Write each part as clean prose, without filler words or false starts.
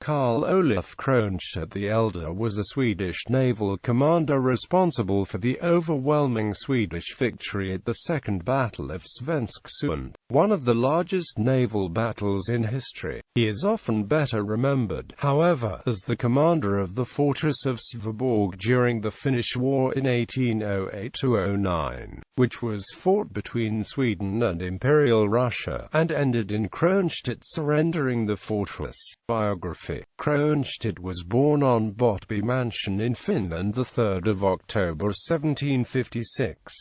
Carl-Olof Cronstedt the Elder was a Swedish naval commander responsible for the overwhelming Swedish victory at the Second Battle of Svensksund, one of the largest naval battles in history. He is often better remembered, however, as the commander of the fortress of Sveaborg during the Finnish War in 1808–09, which was fought between Sweden and Imperial Russia, and ended in Cronstedt surrendering the fortress. Biography. Cronstedt was born on Botby Mansion in Finland 3 October 1756.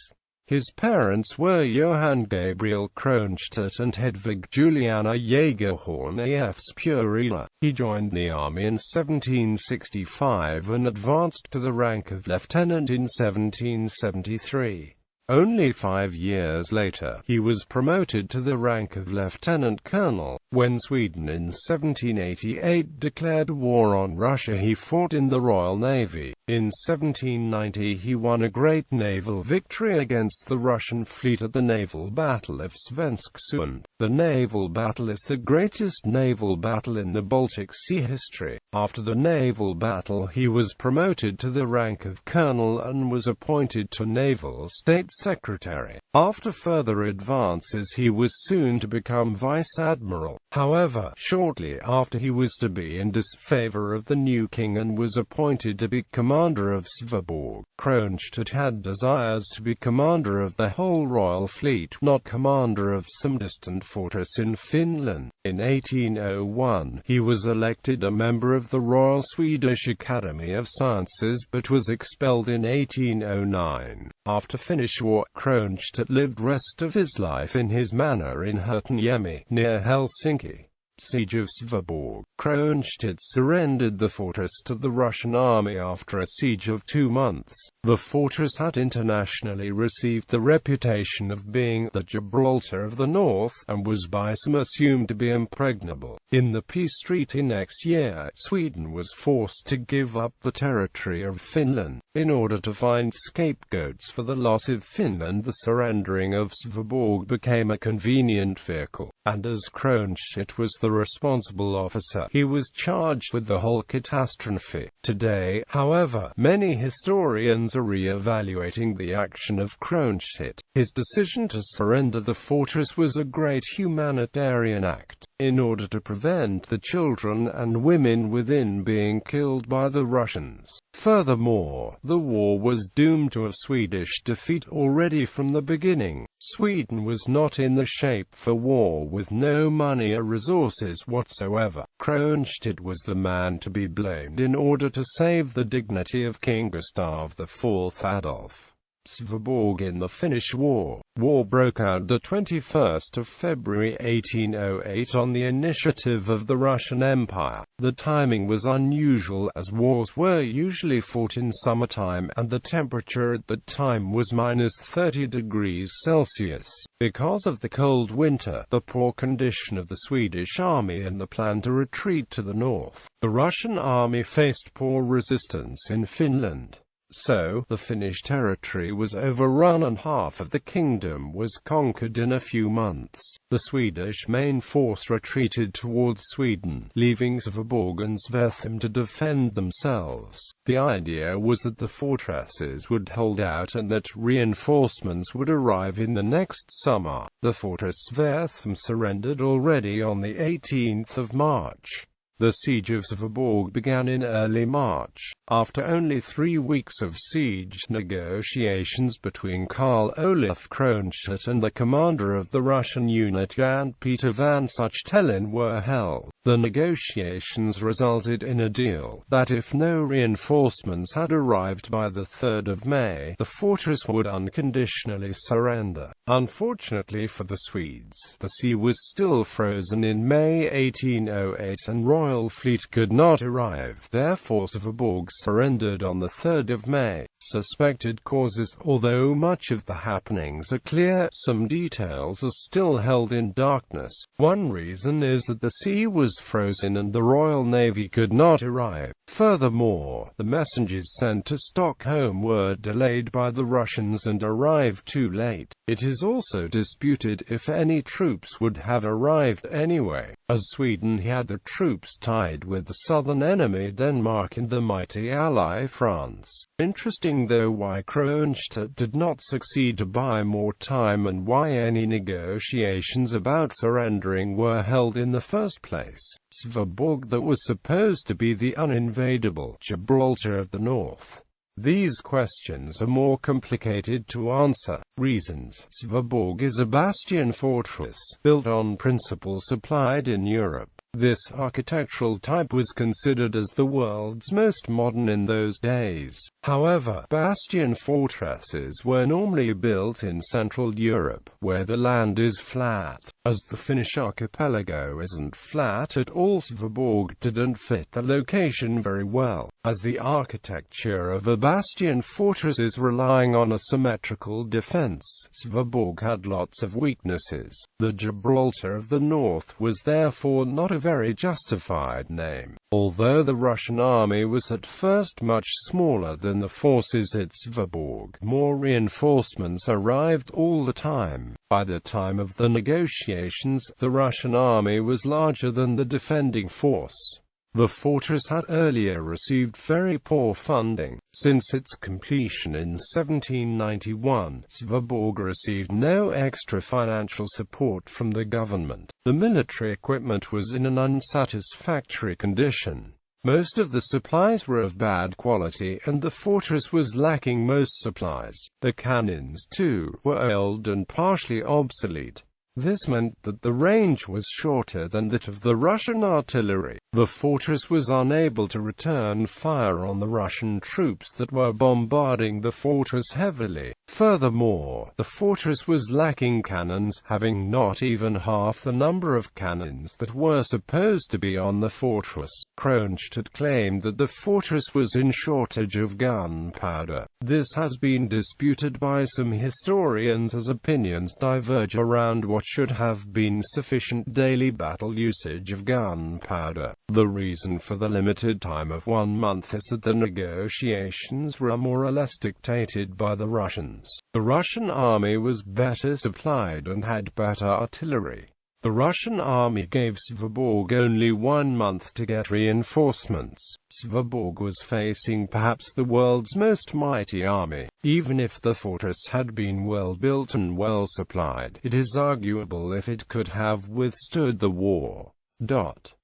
His parents were Johann Gabriel Cronstedt and Hedvig Juliana Jägerhorn af Spurila. He joined the army in 1765 and advanced to the rank of lieutenant in 1773. Only 5 years later, he was promoted to the rank of lieutenant colonel. When Sweden in 1788 declared war on Russia, he fought in the Royal Navy. In 1790 he won a great naval victory against the Russian fleet at the Naval Battle of Svensksund. The naval battle is the greatest naval battle in the Baltic Sea history. After the naval battle he was promoted to the rank of colonel and was appointed to Naval State Secretary. After further advances he was soon to become Vice Admiral. However, shortly after he was to be in disfavor of the new king and was appointed to be commander of Sveaborg. Cronstedt had desires to be commander of the whole royal fleet, not commander of some distant fortress in Finland. In 1801, he was elected a member of the Royal Swedish Academy of Sciences but was expelled in 1809. After Finnish War, Cronstedt lived rest of his life in his manor in Herttoniemi, near Helsinki. Siege of Sveaborg. Cronstedt surrendered the fortress to the Russian army after a siege of 2 months. The fortress had internationally received the reputation of being the Gibraltar of the North, and was by some assumed to be impregnable. In the peace treaty next year, Sweden was forced to give up the territory of Finland. In order to find scapegoats for the loss of Finland, the surrendering of Sveaborg became a convenient vehicle, and as Cronstedt was the responsible officer, he was charged with the whole catastrophe. Today, however, many historians are re-evaluating the action of Cronstedt. His decision to surrender the fortress was a great humanitarian act, in order to prevent the children and women within being killed by the Russians. Furthermore, the war was doomed to a Swedish defeat already from the beginning. Sweden was not in the shape for war with no money or resources whatsoever. Cronstedt was the man to be blamed in order to save the dignity of King Gustav IV Adolf. Sveaborg in the Finnish War. War broke out the 21st of February 1808 on the initiative of the Russian Empire. The timing was unusual as wars were usually fought in summertime and the temperature at the time was -30 degrees Celsius. Because of the cold winter, the poor condition of the Swedish army and the plan to retreat to the north, the Russian army faced poor resistance in Finland. So, the Finnish territory was overrun and half of the kingdom was conquered in a few months. The Swedish main force retreated towards Sweden, leaving Sveaborg and Sveatham to defend themselves. The idea was that the fortresses would hold out and that reinforcements would arrive in the next summer. The fortress Sveatham surrendered already on the 18th of March. The siege of Sveaborg began in early March. After only 3 weeks of siege, negotiations between Carl-Olof Cronstedt and the commander of the Russian unit Jan Peter van Suchtelen were held. The negotiations resulted in a deal that if no reinforcements had arrived by the 3rd of May, the fortress would unconditionally surrender. Unfortunately for the Swedes, the sea was still frozen in May 1808 and Royal fleet could not arrive. Therefore Sveaborg surrendered on the 3rd of May. suspected causes. Although much of the happenings are clear, some details are still held in darkness. One reason is that the sea was frozen and the Royal Navy could not arrive. Furthermore, the messengers sent to Stockholm were delayed by the Russians and arrived too late. It is also disputed if any troops would have arrived anyway, as Sweden had the troops tied with the southern enemy Denmark and the mighty ally France. Interesting though why Cronstedt did not succeed to buy more time and why any negotiations about surrendering were held in the first place. Sveaborg, that was supposed to be the uninvadable Gibraltar of the North. These questions are more complicated to answer. Reasons. Sveaborg is a bastion fortress, built on principles supplied in Europe. This architectural type was considered as the world's most modern in those days. However, bastion fortresses were normally built in Central Europe, where the land is flat. As the Finnish archipelago isn't flat at all, Sveaborg didn't fit the location very well, as the architecture of a bastion fortress is relying on a symmetrical defense. Sveaborg had lots of weaknesses. The Gibraltar of the North was therefore not a very justified name. Although the Russian army was at first much smaller than the forces at Sveaborg, more reinforcements arrived all the time. By the time of the negotiations, the Russian army was larger than the defending force. The fortress had earlier received very poor funding. Since its completion in 1791, Sveaborg received no extra financial support from the government. The military equipment was in an unsatisfactory condition. Most of the supplies were of bad quality, and the fortress was lacking most supplies. The cannons, too, were old and partially obsolete. This meant that the range was shorter than that of the Russian artillery. The fortress was unable to return fire on the Russian troops that were bombarding the fortress heavily. Furthermore, the fortress was lacking cannons, having not even half the number of cannons that were supposed to be on the fortress. Cronstedt claimed that the fortress was in shortage of gunpowder. This has been disputed by some historians, as opinions diverge around what should have been sufficient daily battle usage of gunpowder. The reason for the limited time of 1 month is that the negotiations were more or less dictated by the Russians. The Russian army was better supplied and had better artillery. The Russian army gave Sveaborg only 1 month to get reinforcements. Sveaborg was facing perhaps the world's most mighty army. Even if the fortress had been well built and well supplied, it is arguable if it could have withstood the war.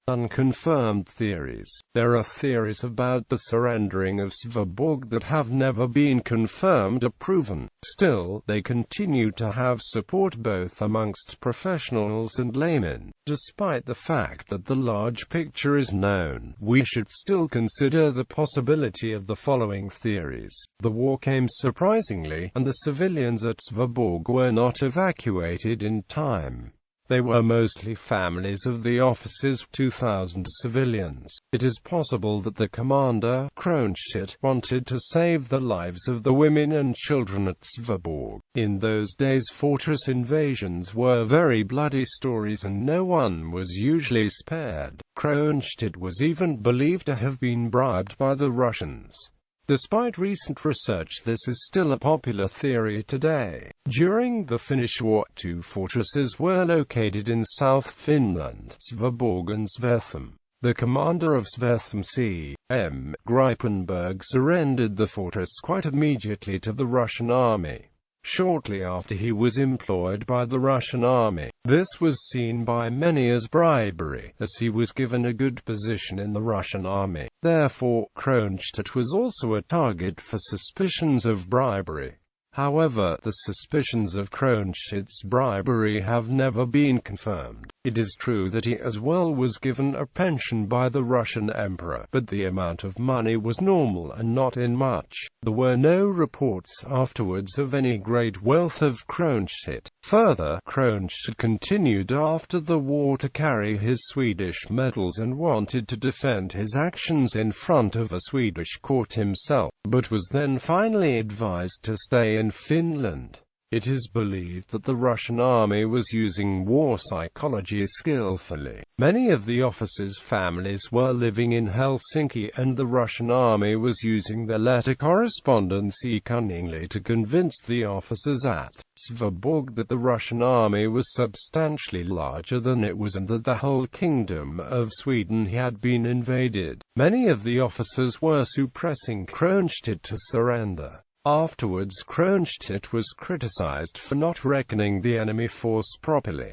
Unconfirmed theories. There are theories about the surrendering of Sveaborg that have never been confirmed or proven. Still, they continue to have support both amongst professionals and laymen. Despite the fact that the large picture is known, we should still consider the possibility of the following theories. The war came surprisingly, and the civilians at Sveaborg were not evacuated in time. They were mostly families of the officers, 2,000 civilians. It is possible that the commander, Cronstedt, wanted to save the lives of the women and children at Sveaborg. In those days, fortress invasions were very bloody stories and no one was usually spared. Cronstedt was even believed to have been bribed by the Russians. Despite recent research, this is still a popular theory today. During the Finnish War, 2 fortresses were located in South Finland, Sveaborg and Sveatham. The commander of Sveatham, C.M. Gripenberg, surrendered the fortress quite immediately to the Russian army. Shortly after, he was employed by the Russian army. This was seen by many as bribery, as he was given a good position in the Russian army. Therefore, Cronstedt was also a target for suspicions of bribery. However, the suspicions of Cronstedt's bribery have never been confirmed. It is true that he as well was given a pension by the Russian emperor, but the amount of money was normal and not in much. There were no reports afterwards of any great wealth of Cronstedt. Further, Cronstedt continued after the war to carry his Swedish medals and wanted to defend his actions in front of a Swedish court himself, but was then finally advised to stay in Finland. It is believed that the Russian army was using war psychology skillfully. Many of the officers' families were living in Helsinki, and the Russian army was using their letter correspondence cunningly to convince the officers at Sveaborg that the Russian army was substantially larger than it was and that the whole kingdom of Sweden had been invaded. Many of the officers were suppressing Cronstedt to surrender. Afterwards, Cronstedt was criticized for not reckoning the enemy force properly.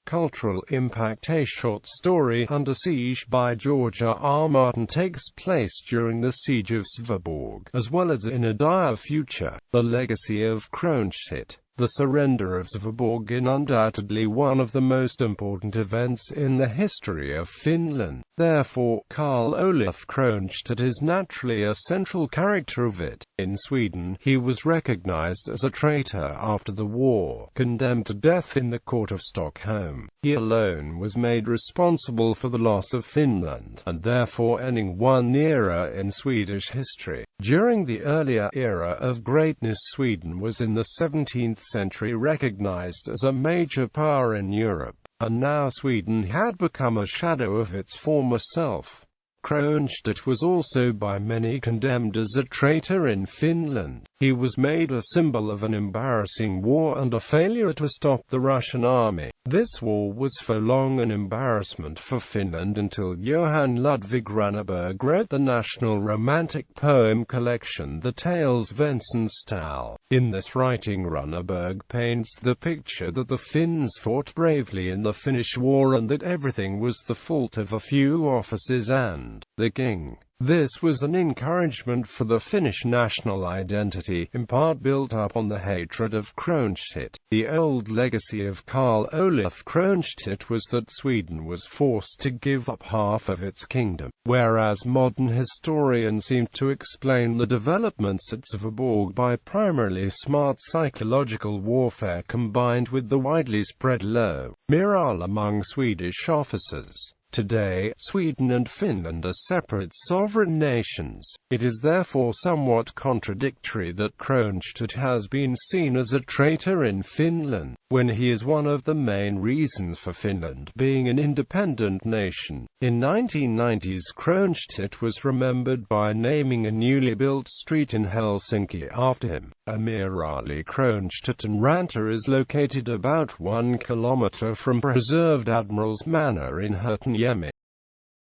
Cultural impact. A short story, Under Siege, by George R. Martin takes place during the siege of Sveaborg, as well as in a dire future. The legacy of Cronstedt. The surrender of Sveaborg is undoubtedly one of the most important events in the history of Finland. Therefore, Carl-Olof Cronstedt is naturally a central character of it. In Sweden, he was recognized as a traitor after the war, condemned to death in the court of Stockholm. He alone was made responsible for the loss of Finland, and therefore ending one era in Swedish history. During the earlier era of greatness, Sweden was in the 17th century recognized as a major power in Europe, and now Sweden had become a shadow of its former self. Cronstedt was also by many condemned as a traitor in Finland. He was made a symbol of an embarrassing war and a failure to stop the Russian army. This war was for long an embarrassment for Finland until Johan Ludvig Runeberg wrote the national romantic poem collection The Tales Svensksund. In this writing, Runeberg paints the picture that the Finns fought bravely in the Finnish War and that everything was the fault of a few officers and the king. This was an encouragement for the Finnish national identity, in part built up on the hatred of Cronstedt. The old legacy of Carl-Olof Cronstedt was that Sweden was forced to give up half of its kingdom, whereas modern historians seem to explain the developments at Sveaborg by primarily smart psychological warfare combined with the widely spread low morale among Swedish officers. Today, Sweden and Finland are separate sovereign nations. It is therefore somewhat contradictory that Cronstedt has been seen as a traitor in Finland, when he is one of the main reasons for Finland being an independent nation. In 1990s, Cronstedt was remembered by naming a newly built street in Helsinki after him. Amirali Cronstedtin Ranta is located about 1 kilometer from preserved Admiral's Manor in Herttoniemi.